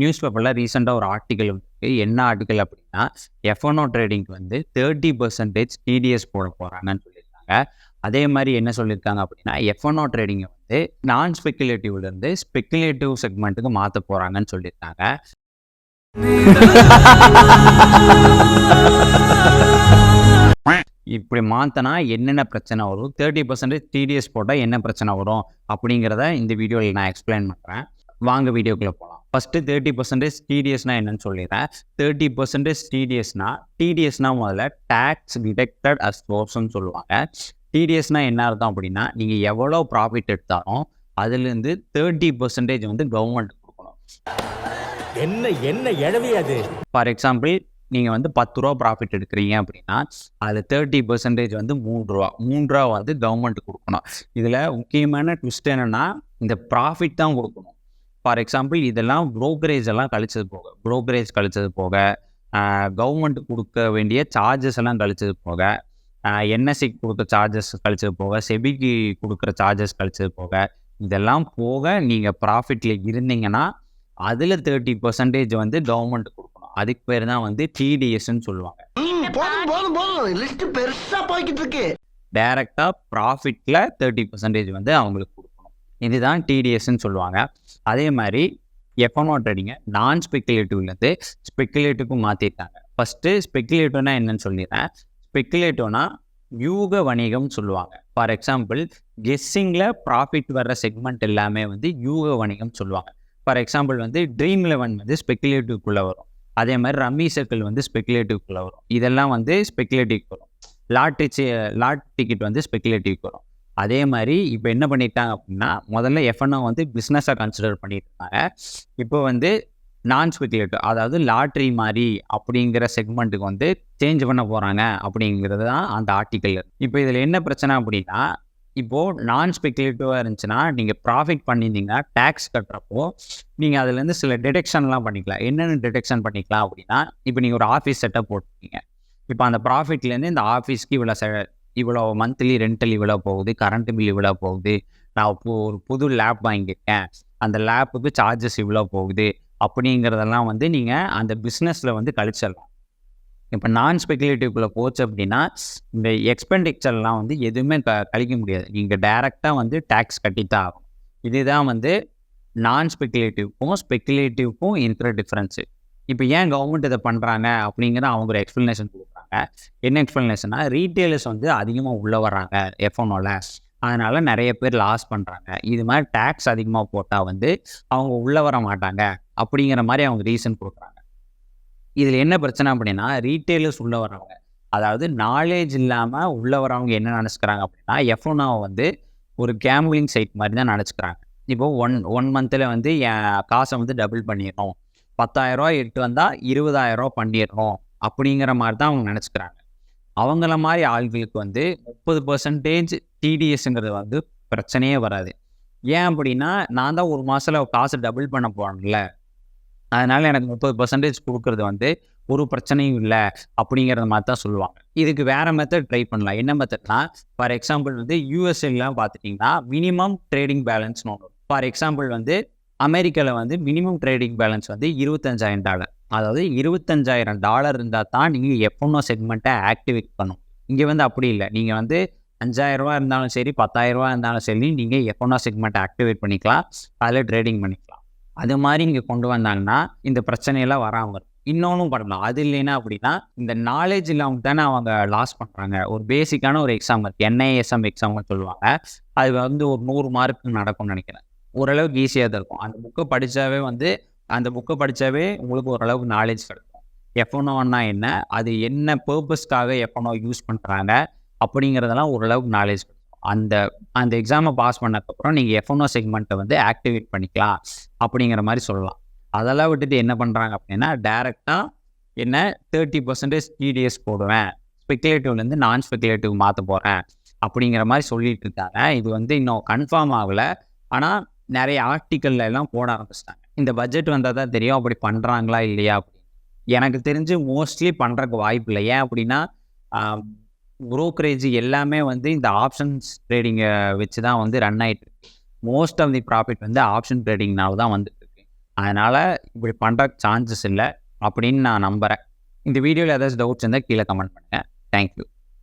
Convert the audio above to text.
News பேப்பரில் ரீசெண்டாக ஒரு ஆர்டிக்கல் இருக்குது. என்ன ஆர்டிக்கல் அப்படின்னா, எஃப்என்ஓ ட்ரேடிங்க்கு வந்து 30% டிடிஎஸ் போட போகிறாங்கன்னு சொல்லியிருக்காங்க. அதே மாதிரி என்ன சொல்லியிருக்காங்க அப்படின்னா, எஃப்என்ஓ ட்ரேடிங்கை வந்து நான் ஸ்பெக்குலேட்டிவ்லேருந்து ஸ்பெக்குலேட்டிவ் செக்மெண்ட்டுக்கு மாற்ற போகிறாங்கன்னு சொல்லியிருக்காங்க. இப்படி மாற்றினா என்னென்ன பிரச்சனை வரும், 30% டிடிஎஸ் போட்டால் என்ன பிரச்சனை வரும் அப்படிங்கிறத இந்த வீடியோவில் நான் எக்ஸ்பிளைன் பண்ணுறேன். வாங்க வீடியோக்குள்ளே போகலாம். ஃபஸ்ட்டு 30% டிடிஎஸ்னால் என்னன்னு சொல்லிடுறேன். 30% டிடிஎஸ்னால் முதல்ல டேக்ஸ் டிடெக்டட் அஸ் சோர்ஸ்ன்னு சொல்லுவாங்க. டிடிஎஸ்னால் என்ன அர்த்தம் அப்படின்னா, நீங்கள் எவ்வளோ ப்ராஃபிட் எடுத்தாலும் அதுலேருந்து 30% வந்து கவர்மெண்ட் கொடுக்கணும். என்ன எழவி அது? ஃபார் எக்ஸாம்பிள், நீங்கள் வந்து 10 ரூபா ப்ராஃபிட் எடுக்கிறீங்க அப்படின்னா அது 30% வந்து 3 ரூபா. 3 ரூபா வந்து கவர்மெண்ட் கொடுக்கணும். இதில் முக்கியமான ட்விஸ்ட் என்னென்னா, இந்த ப்ராஃபிட் தான் கொடுக்கணும். ஃபார் எக்ஸாம்பிள், இதெல்லாம் ப்ரோக்கரேஜ் எல்லாம் கழிச்சது போக கவர்மெண்ட் கொடுக்க வேண்டிய சார்ஜஸ் எல்லாம் கழிச்சது போக, என்எஸ்சிக்கு கொடுக்க சார்ஜஸ் கழிச்சது போக, செபிக்கு கொடுக்குற சார்ஜஸ் கழிச்சது போக, இதெல்லாம் போக நீங்கள் ப்ராஃபிட்டில் இருந்தீங்கன்னா அதில் 30% வந்து கவர்மெண்ட் கொடுக்கணும். அதுக்கு பேர் தான் வந்து டிடிஎஸ்ன்னு சொல்லுவாங்க. டைரக்டாக ப்ராஃபிட்டில் 30% வந்து அவங்களுக்கு கொடுக்கணும். இதுதான் டிடிஎஸ்ன்னு சொல்லுவாங்க. அதே மாதிரி எஃப்என்ஓ ட்ரேடிங்கை நான் ஸ்பெக்குலேட்டிவ்லேருந்து ஸ்பெக்குலேட்டிவ்க்கு மாற்றிருக்காங்க. ஃபஸ்ட்டு ஸ்பெக்குலேட்டிவ்னா என்னன்னு சொல்லிடுறேன். ஸ்பெக்குலேட்டிவ்னா யூக வணிகம்னு சொல்லுவாங்க. ஃபார் எக்ஸாம்பிள், கெஸ்ஸிங்கில் ப்ராஃபிட் வர்ற செக்மெண்ட் எல்லாமே வந்து யூக வணிகம் சொல்லுவாங்க. ஃபார் எக்ஸாம்பிள் வந்து Dream11 வந்து ஸ்பெக்குலேட்டிவ்க்குள்ளே வரும். அதே மாதிரி ரம்மி சர்க்கிள் வந்து ஸ்பெக்குலேட்டிவ்க்குள்ளே வரும். இதெல்லாம் வந்து ஸ்பெக்குலேட்டிவ்க்கு வரும். லாட் டிக்கெட் வந்து ஸ்பெக்குலேட்டிவ்க்கு வரும். அதே மாதிரி இப்போ என்ன பண்ணிட்டாங்க அப்படின்னா, முதல்ல எஃப்என்ஓ வந்து பிஸ்னஸாக கன்சிடர் பண்ணிட்டு இருந்தாங்க. இப்போ வந்து நான் ஸ்பெக்குலேட்டிவ், அதாவது லாட்ரி மாதிரி அப்படிங்கிற செக்மெண்ட்டுக்கு வந்து சேஞ்ச் பண்ண போகிறாங்க அப்படிங்கிறது தான் அந்த ஆர்டிக்கல். இப்போ இதில் என்ன பிரச்சனை அப்படின்னா, இப்போது நான் ஸ்பெக்குலேட்டிவாக இருந்துச்சுன்னா நீங்கள் ப்ராஃபிட் பண்ணியிருந்தீங்கன்னா டேக்ஸ் கட்டுறப்போ நீங்கள் அதுலேருந்து சில டிடெக்ஷன்லாம் பண்ணிக்கலாம். என்னென்ன டிடெக்ஷன் பண்ணிக்கலாம் அப்படின்னா, இப்போ நீங்கள் ஒரு ஆஃபீஸ் செட்டப் போட்டிருக்கீங்க. இப்போ அந்த ப்ராஃபிட்லேருந்து இந்த ஆஃபீஸ்க்கு இவ்வளோ மந்த்லி ரெண்டல் இவ்வளோ போகுது, கரண்ட் பில் இவ்வளோ போகுது, நான் ஒரு புது லேப் வாங்கியிருக்கேன், அந்த லேப்புக்கு சார்ஜஸ் இவ்வளோ போகுது அப்படிங்கிறதெல்லாம் வந்து நீங்கள் அந்த பிஸ்னஸில் வந்து கழிச்சிடலாம். இப்போ நான் ஸ்பெக்குலேட்டிவ்க்குள்ளே போச்சு அப்படின்னா இந்த எக்ஸ்பெண்டிச்சர்லாம் வந்து எதுவுமே கழிக்க முடியாது. நீங்கள் டைரெக்டாக வந்து டேக்ஸ் கட்டித்தான் ஆகும். இதுதான் வந்து நான் ஸ்பெக்குலேட்டிவ்க்கும் இருக்கிற டிஃப்ரென்ஸு. இப்போ ஏன் கவர்மெண்ட் இதை பண்ணுறாங்க அப்படிங்கிற அவங்க ஒரு எக்ஸ்ப்ளனேஷன் கொடுக்குறாங்க. என்ன எக்ஸ்ப்ளனேஷன்னா, ரீட்டெயிலர்ஸ் வந்து அதிகமாக உள்ளே வர்றாங்க எஃப்என்ஓவில், அதனால் நிறைய பேர் லாஸ் பண்ணுறாங்க. இது மாதிரி டேக்ஸ் அதிகமாக போட்டால் வந்து அவங்க உள்ளே வர மாட்டாங்க அப்படிங்கிற மாதிரி அவங்க ரீசன் கொடுக்குறாங்க. இதில் என்ன பிரச்சனை அப்படின்னா, ரீட்டெயிலர்ஸ் உள்ளே வர்றவங்க, அதாவது நாலேஜ் இல்லாமல் உள்ளே வரவங்க என்ன நினச்சிக்கிறாங்க அப்படின்னா, எஃப்என்ஓவை வந்து ஒரு கேம்பிளிங் சைட் மாதிரி தான் நினச்சிக்கிறாங்க. இப்போது ஒன் மந்தில் வந்து என் காசை வந்து டபுள் பண்ணிடணும், 10,000 எட்டு வந்தால் 20,000 பண்ணிடணும் அப்படிங்கிற மாதிரி தான் அவங்க நினச்சிக்கிறாங்க. அவங்கள மாதிரி ஆள்களுக்கு வந்து 30% டிடிஎஸ்ங்கிறது வந்து பிரச்சனையே வராது. ஏன் அப்படின்னா, நான் தான் ஒரு மாதத்தில் காசை டபுள் பண்ண போகிறேன்ல, அதனால் எனக்கு 30% கொடுக்குறது வந்து ஒரு பிரச்சனையும் இல்லை அப்படிங்கிறத மாதிரி தான் சொல்லுவாங்க. இதுக்கு வேறு மெத்தட் ட்ரை பண்ணலாம். என்ன மெத்தட்னா, ஃபார் எக்ஸாம்பிள் வந்து யூஎஸ்ஏலாம் பார்த்துட்டிங்கன்னா மினிமம் ட்ரேடிங் பேலன்ஸ்னு ஒன்று. ஃபார் எக்ஸாம்பிள் வந்து அமெரிக்காவில் வந்து மினிமம் ட்ரேடிங் பேலன்ஸ் வந்து $25,000. அதாவது $25,000 இருந்தால் தான் நீங்கள் எஃப்என்ஓ செக்மெண்ட்டை ஆக்டிவேட் பண்ணணும். இங்கே வந்து அப்படி இல்லை. நீங்கள் வந்து $5,000 இருந்தாலும் சரி, $10,000 இருந்தாலும் சரி, நீங்கள் எஃப்என்ஓ செக்மெண்ட்டை ஆக்டிவேட் பண்ணிக்கலாம், அதில் ட்ரேடிங் பண்ணிக்கலாம். அது மாதிரி இங்கே கொண்டு வந்தாங்கன்னா இந்த பிரச்சனையெல்லாம் வராமல் இருக்கும். இன்னொன்றும் பண்ணலாம். அது இல்லைன்னா அப்படின்னா, இந்த நாலேஜ் இல்லாமல் தானே அவங்க லாஸ் பண்ணுறாங்க. ஒரு பேசிக்கான ஒரு எக்ஸாம் இருக்குது, NISM எக்ஸாம்னு சொல்லுவாங்க. அது வந்து ஒரு 100 மார்க்கு நடக்கும்னு நினைக்கிறேன். ஓரளவுக்கு ஈஸியாக தான் இருக்கும். அந்த புக்கை படித்தாவே உங்களுக்கு ஓரளவுக்கு நாலேஜ் கிடைக்கும். எஃப்என்ஓன்னா என்ன, அது என்ன பர்பஸ்க்காக எஃப்என்ஓ யூஸ் பண்ணுறாங்க அப்படிங்கிறதெல்லாம் ஓரளவுக்கு நாலேஜ் கிடைக்கும். அந்த எக்ஸாமை பாஸ் பண்ணதுக்கப்புறம் நீங்கள் எஃப்என்ஓ செக்மெண்ட்டை வந்து ஆக்டிவேட் பண்ணிக்கலாம் அப்படிங்கிற மாதிரி சொல்லலாம். அதெல்லாம் விட்டுட்டு என்ன பண்ணுறாங்க அப்படின்னா, டைரெக்டாக என்ன 30% டிடிஎஸ் போடுவேன், ஸ்பெக்குலேட்டிவ்லேருந்து நான் ஸ்பெக்குலேட்டிவ் மாற்ற போகிறேன் அப்படிங்கிற மாதிரி சொல்லிட்டு இருக்காங்க. இது வந்து இன்னும் கன்ஃபார்ம் ஆகலை. ஆனால் நிறைய ஆர்டிக்கல்ல எல்லாம் போட ஆரம்பிச்சிட்டாங்க. இந்த பட்ஜெட் வந்தால் தான் தெரியும் அப்படி பண்ணுறாங்களா இல்லையா அப்படின்னு. எனக்கு தெரிஞ்சு மோஸ்ட்லி பண்ணுறதுக்கு வாய்ப்பு இல்லை. ஏன் அப்படின்னா, ப்ரோக்கரேஜ் எல்லாமே வந்து இந்த ஆப்ஷன்ஸ் ட்ரேடிங்கை வச்சு தான் வந்து ரன் ஆகிட்டு இருக்கு. மோஸ்ட் ஆஃப் தி ப்ராஃபிட் வந்து ஆப்ஷன் ட்ரேடிங்னால தான் வந்துட்டு இருக்கு. அதனால் இப்படி பண்ணுற சான்சஸ் இல்லை அப்படின்னு நான் நம்புகிறேன். இந்த வீடியோவில் ஏதாச்சும் டவுட்ஸ் இருந்தால் கீழே கமெண்ட் பண்ணுங்கள். தேங்க்யூ.